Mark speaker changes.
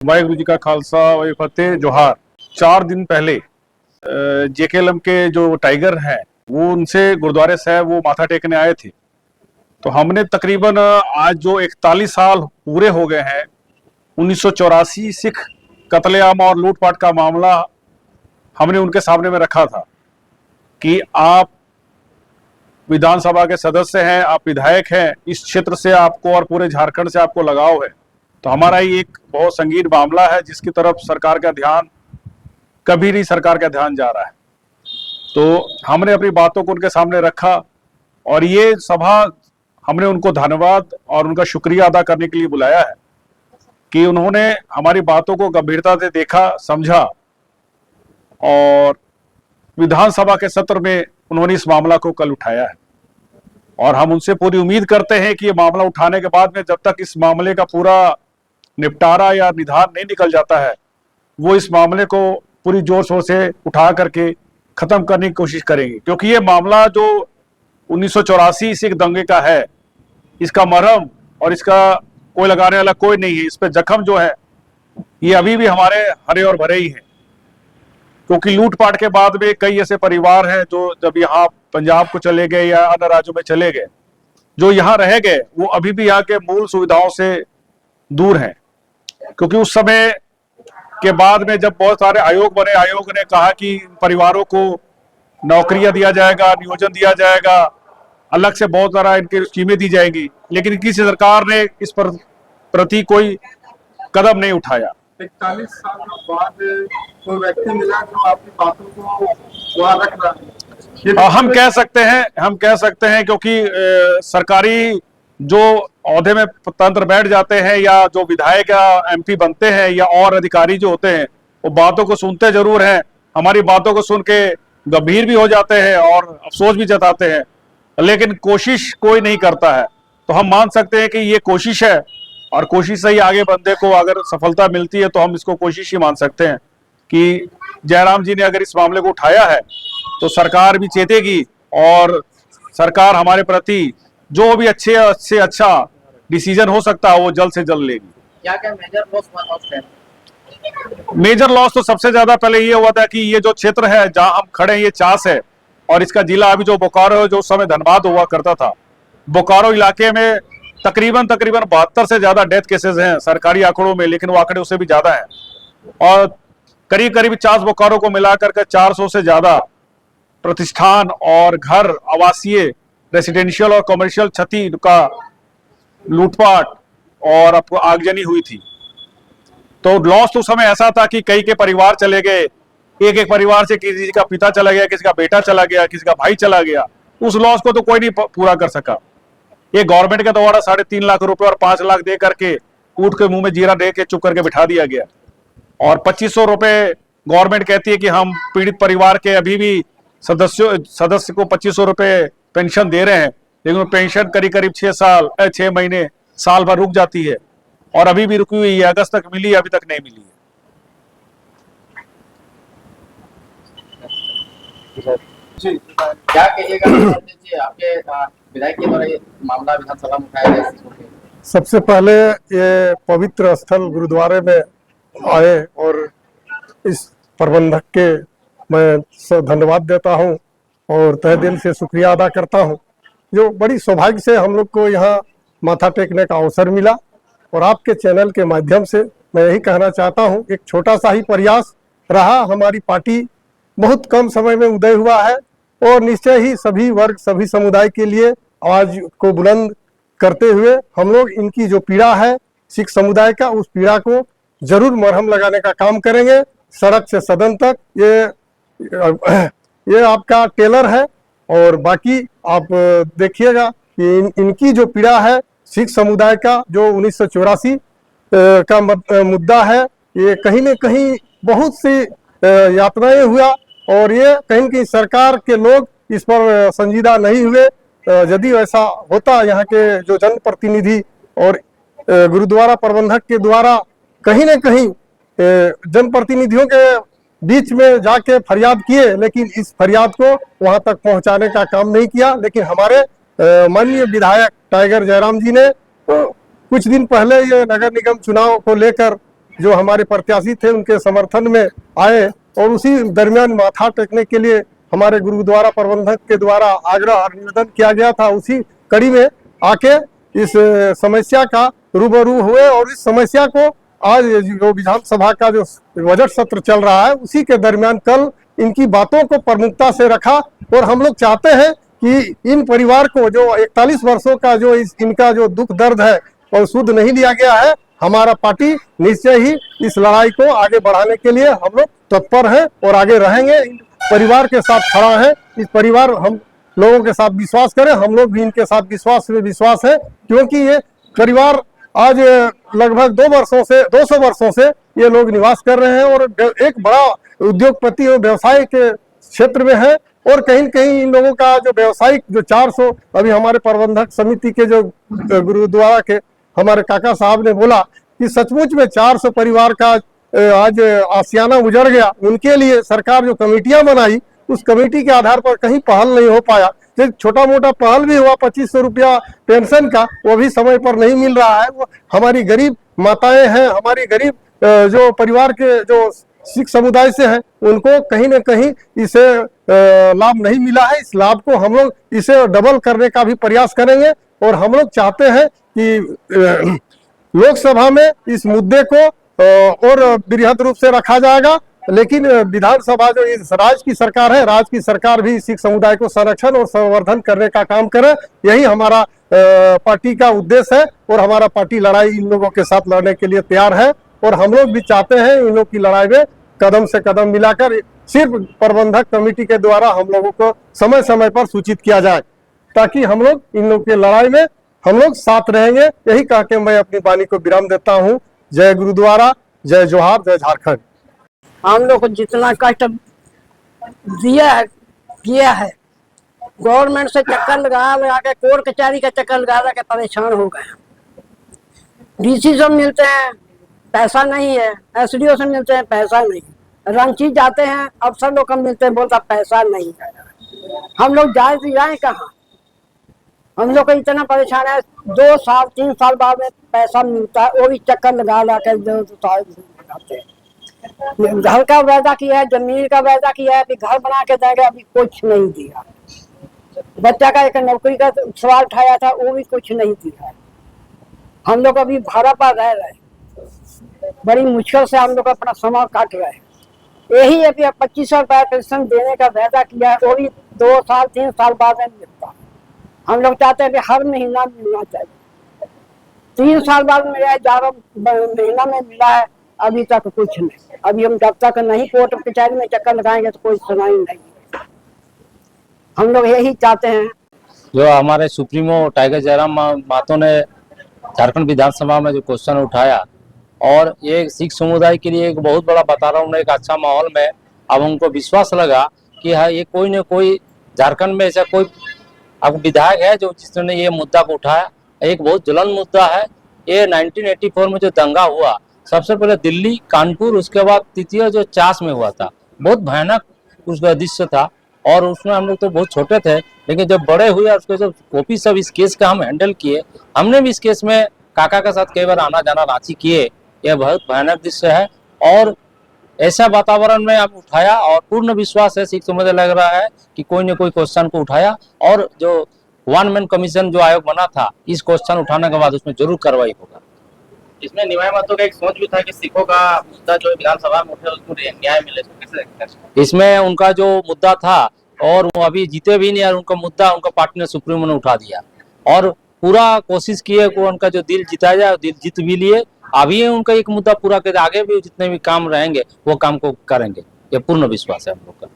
Speaker 1: वाहिगुरु जी का खालसा वाहिगुरू फतेह जोहार। 4 दिन पहले जेकेएलएम के जो टाइगर हैं वो उनसे गुरुद्वारे साहब वो माथा टेकने आए थे। तो हमने तकरीबन आज जो 41 साल पूरे हो गए हैं 1984 सिख कत्लेआम और लूटपाट का मामला हमने उनके सामने में रखा था कि आप विधानसभा के सदस्य हैं, आप विधायक हैं, इस क्षेत्र से आपको और पूरे झारखंड से आपको लगाव है। तो हमारा ही एक बहुत संगीन मामला है जिसकी तरफ सरकार का ध्यान कभी नहीं सरकार का ध्यान जा रहा है। तो हमने अपनी बातों को उनके सामने रखा और ये सभा हमने उनको धन्यवाद और उनका शुक्रिया अदा करने के लिए बुलाया है कि उन्होंने हमारी बातों को गंभीरता से देखा, समझा और विधानसभा के सत्र में उन्होंने इस मामला को कल उठाया है। और हम उनसे पूरी उम्मीद करते हैं कि ये मामला उठाने के बाद में जब तक इस मामले का पूरा निपटारा या निदान नहीं निकल जाता है वो इस मामले को पूरी जोर शोर से उठा करके खत्म करने की कोशिश करेंगे, क्योंकि ये मामला जो 1984 सिख दंगे का है इसका मरहम और इसका कोई लगाने वाला कोई नहीं है। इस पे जख्म जो है ये अभी भी हमारे हरे और भरे ही हैं, क्योंकि लूटपाट के बाद में कई ऐसे परिवार हैं जो जब यहाँ पंजाब को चले गए या अन्य राज्यों में चले गए, जो यहाँ रह गए वो अभी भी यहाँ के मूल सुविधाओं से दूर हैं। क्योंकि उस समय के बाद में जब बहुत सारे आयोग बने, आयोग ने कहा कि परिवारों को नौकरियां दिया जाएगा, नियोजन दिया जाएगा, अलग से बहुत सारा इनकी स्कीमें दी जाएंगी, लेकिन किसी सरकार ने इस पर प्रति कोई कदम नहीं उठाया।
Speaker 2: 41 साल बाद कोई व्यक्ति मिला जो आपकी बातों को वहां रख रहा है।
Speaker 1: हम कह सकते हैं क्योंकि सरकारी जो औहदे में तंत्र बैठ जाते हैं या जो विधायक या एमपी बनते हैं या और अधिकारी जो होते हैं वो बातों को सुनते जरूर हैं, हमारी बातों को सुन के गंभीर भी हो जाते हैं और अफसोस भी जताते हैं, लेकिन कोशिश कोई नहीं करता है। तो हम मान सकते हैं कि ये कोशिश है और कोशिश से ही आगे बंदे को अगर सफलता मिलती है तो हम इसको कोशिश ही मान सकते हैं कि जयराम जी ने अगर इस मामले को उठाया है तो सरकार भी चेतेगी और सरकार हमारे प्रति जो भी अच्छे से अच्छा डिसीजन हो सकता है वो जल्द से जल्द लेगी।
Speaker 2: क्या क्या मेजर लॉस है?
Speaker 1: मेजर लॉस तो सबसे ज्यादा पहले ये हुआ था कि ये जो क्षेत्र है जहां हम खड़े हैं ये चास है और इसका जिला अभी जो बोकारो है, जो उस समय धनबाद हुआ करता था, बोकारो इलाके में तकरीबन 72 से ज्यादा डेथ केसेस हैं सरकारी आंकड़ों में, लेकिन वो आंकड़े उससे भी ज्यादा हैं। और करीब 50 बोकारो को मिलाकर के 400 से ज्यादा प्रतिष्ठान और घर, आवासीय, रेसिडेंशियल और कमर्शियल क्षति का लूटपाट और आपको आगजनी हुई थी। तो लॉस तो समय ऐसा था कि कई के परिवार चले गए, एक परिवार से किसी का पिता चला गया, किसी का बेटा चला गया, किसी का भाई चला गया। उस लॉस को तो कोई नहीं पूरा कर सका। ये गवर्नमेंट के द्वारा 3.5 लाख रुपए और 5 लाख दे करके ऊँट के मुंह में जीरा दे के चुप करके बिठा दिया गया और 2500 रुपए गवर्नमेंट कहती है कि हम पीड़ित परिवार के अभी भी सदस्य को 2500 रुपए पेंशन दे रहे हैं, लेकिन पेंशन करीब 6 महीने साल भर रुक जाती है और अभी भी रुकी हुई है। अगस्त तक मिली, अभी तक नहीं मिली है।
Speaker 2: जी, क्या कहिएगा जी आपके विधायक के द्वारा ये मामला विधानसभा में उठाया गया?
Speaker 3: सबसे पहले ये पवित्र स्थल गुरुद्वारे में आए और इस प्रबंधक के मैं धन्यवाद देता हूं और तहे दिल से शुक्रिया अदा करता हूं, जो बड़ी सौभाग्य से हम लोग को यहाँ माथा टेकने का अवसर मिला। और आपके चैनल के माध्यम से मैं यही कहना चाहता हूं, एक छोटा सा ही प्रयास रहा, हमारी पार्टी बहुत कम समय में उदय हुआ है और निश्चय ही सभी वर्ग, सभी समुदाय के लिए आवाज को बुलंद करते हुए हम लोग इनकी जो पीड़ा है सिख समुदाय का, उस पीड़ा को जरूर मरहम लगाने का काम करेंगे। सड़क से सदन तक ये आपका टेलर है और बाकी आप देखिएगा कि इनकी जो पीड़ा है सिख समुदाय का, जो 1984 का मुद्दा है, ये कहीं न कहीं बहुत सी यातनाएं हुआ और ये कहीं न कहीं सरकार के लोग इस पर संजीदा नहीं हुए। यदि ऐसा होता, यहाँ के जो जनप्रतिनिधि और गुरुद्वारा प्रबंधक के द्वारा कहीं न कहीं जनप्रतिनिधियों के बीच में जाके फरियाद किए, लेकिन इस फरियाद को वहां तक पहुंचाने का काम नहीं किया। लेकिन हमारे माननीय विधायक टाइगर जयराम जी ने तो कुछ दिन पहले ये नगर निगम चुनाव को लेकर जो हमारे प्रत्याशी थे उनके समर्थन में आए और उसी दरमियान माथा टेकने के लिए हमारे गुरुद्वारा प्रबंधक के द्वारा आग्रह और निवेदन किया गया था। उसी कड़ी में आके इस समस्या का रूबरू हुए और इस समस्या को आज जो विधानसभा का जो बजट सत्र चल रहा है उसी के दरमियान कल इनकी बातों को प्रमुखता से रखा। और हम लोग चाहते हैं कि इन परिवार को जो 41 वर्षों का जो इनका जो दुख दर्द है और शुद्ध नहीं लिया गया है, हमारा पार्टी निश्चय ही इस लड़ाई को आगे बढ़ाने के लिए हम लोग तत्पर हैं और आगे रहेंगे। परिवार के साथ खड़ा है, इस परिवार हम लोगों के साथ विश्वास करें, हम लोग भी इनके साथ विश्वास है, क्योंकि ये परिवार आज लगभग 200 वर्षों से ये लोग निवास कर रहे हैं और एक बड़ा उद्योगपति और व्यवसाय के क्षेत्र में है। और कहीं न कहीं इन लोगों का जो व्यवसायिक जो 400 अभी हमारे प्रबंधक समिति के जो गुरुद्वारा के हमारे काका साहब ने बोला कि सचमुच में 400 परिवार का आज आसियाना उजड़ गया। उनके लिए सरकार जो कमेटियां बनाई उस कमेटी के आधार पर कहीं पहल नहीं हो पाया। जो छोटा मोटा पहल भी हुआ 2500 रुपया पेंशन का, वो भी समय पर नहीं मिल रहा है। वो हमारी गरीब माताएं हैं, हमारी गरीब जो परिवार के जो सिख समुदाय से हैं, उनको कहीं न कहीं इसे लाभ नहीं मिला है। इस लाभ को हम लोग इसे डबल करने का भी प्रयास करेंगे और हम लोग चाहते हैं कि लोकसभा में इस मुद्दे को और बृहद रूप से रखा जाएगा। लेकिन विधानसभा जो इस राज्य की सरकार है, राज्य की सरकार भी सिख समुदाय को संरक्षण और संवर्धन करने का काम करे, यही हमारा पार्टी का उद्देश्य है। और हमारा पार्टी लड़ाई इन लोगों के साथ लड़ने के लिए तैयार है और हम लोग भी चाहते हैं इन लोगों की लड़ाई में कदम से कदम मिलाकर सिर्फ प्रबंधक कमेटी के द्वारा हम लोगों को समय समय पर सूचित किया जाए, ताकि हम लोग इन लोगों की लड़ाई में हम लोग साथ रहेंगे। यही कह के मैं अपनी वाणी को विराम देता हूँ। जय गुरुद्वारा, जय जोहार, जय झारखंड।
Speaker 4: हम लोग को जितना कष्ट दिया है किया है, गवर्नमेंट से चक्कर लगा के कोर्ट कचहरी का चक्कर लगा के परेशान हो गए। डीसी से मिलते हैं पैसा नहीं है, एसडीओ से मिलते हैं पैसा नहीं, रांची जाते हैं अफसर लोग मिलते हैं बोलता पैसा नहीं है। हम लोग जाए कहाँ? हम लोग को इतना परेशान है, 2 साल 3 साल बाद में पैसा मिलता है, वो भी चक्कर लगा कर लगाते हैं। घर का वायदा किया है, जमीन का वायदा किया है, अभी घर बना के देंगे, अभी कुछ नहीं दिया। बच्चा का एक नौकरी का सवाल उठाया था, वो भी कुछ नहीं दिया। हम लोग अभी भाड़ा पर रह रहे हैं, बड़ी मुश्किल से हम लोग अपना समय काट रहे हैं। यही है कि 2500 रुपया पेंशन देने का वायदा किया है, वो भी 2 साल 3 साल बाद में मिलता। हम लोग चाहते हैं कि हर महीना मिलना चाहिए। 3 साल बाद मेरा 11 महीना में मिला है, अभी तक कुछ नहीं। अभी हम जब तक नहीं कोर्ट कचहरी में चक्कर लगाएंगे तो कोई सुनाई नहीं। हम लोग यही चाहते हैं।
Speaker 5: जो हमारे सुप्रीमो टाइगर जयराम महतो ने झारखंड विधानसभा में जो क्वेश्चन उठाया, और ये सिख समुदाय के लिए एक बहुत बड़ा बता रहा हूँ, एक अच्छा माहौल में अब उनको विश्वास लगा कि हाँ ये कोई न कोई झारखंड में ऐसा कोई अब विधायक है जो जिसने ये मुद्दा को उठाया। एक बहुत ज्वलन मुद्दा है ये। 1984 में जो दंगा हुआ, सबसे पहले दिल्ली, कानपुर, उसके बाद तृतीय जो चास में हुआ था, बहुत भयानक उसका दृश्य था। और उसमें हम लोग तो बहुत छोटे थे, लेकिन जब बड़े हुए उसके जब कॉपी सब इस केस का हम हैंडल किए, हमने भी इस केस में काका के साथ कई बार आना जाना रांची किए। यह बहुत भयानक दृश्य है और ऐसा वातावरण में हम उठाया और पूर्ण विश्वास है सिख समुदाय लग रहा है कि कोई न कोई क्वेश्चन को उठाया। और जो 1 मैन कमीशन जो आयोग बना था, इस क्वेश्चन उठाने के बाद उसमें जरूर कार्रवाई होगा।
Speaker 6: इसमें निवाय मतों का एक सोच भी था कि सिखों का मुद्दा जो विधानसभा में उठे उसको न्याय मिले, तो कैसे देखते हैं?
Speaker 5: इसमें उनका जो मुद्दा था और वो अभी जीते भी नहीं, और उनका मुद्दा उनका पार्टी ने सुप्रीमो ने उठा दिया और पूरा कोशिश किए कि उनका जो दिल जिताया जाए, दिल जीत भी लिए। अभी उनका एक मुद्दा पूरा कर, आगे भी जितने भी काम रहेंगे वो काम को करेंगे, ये पूर्ण विश्वास है हम लोग का।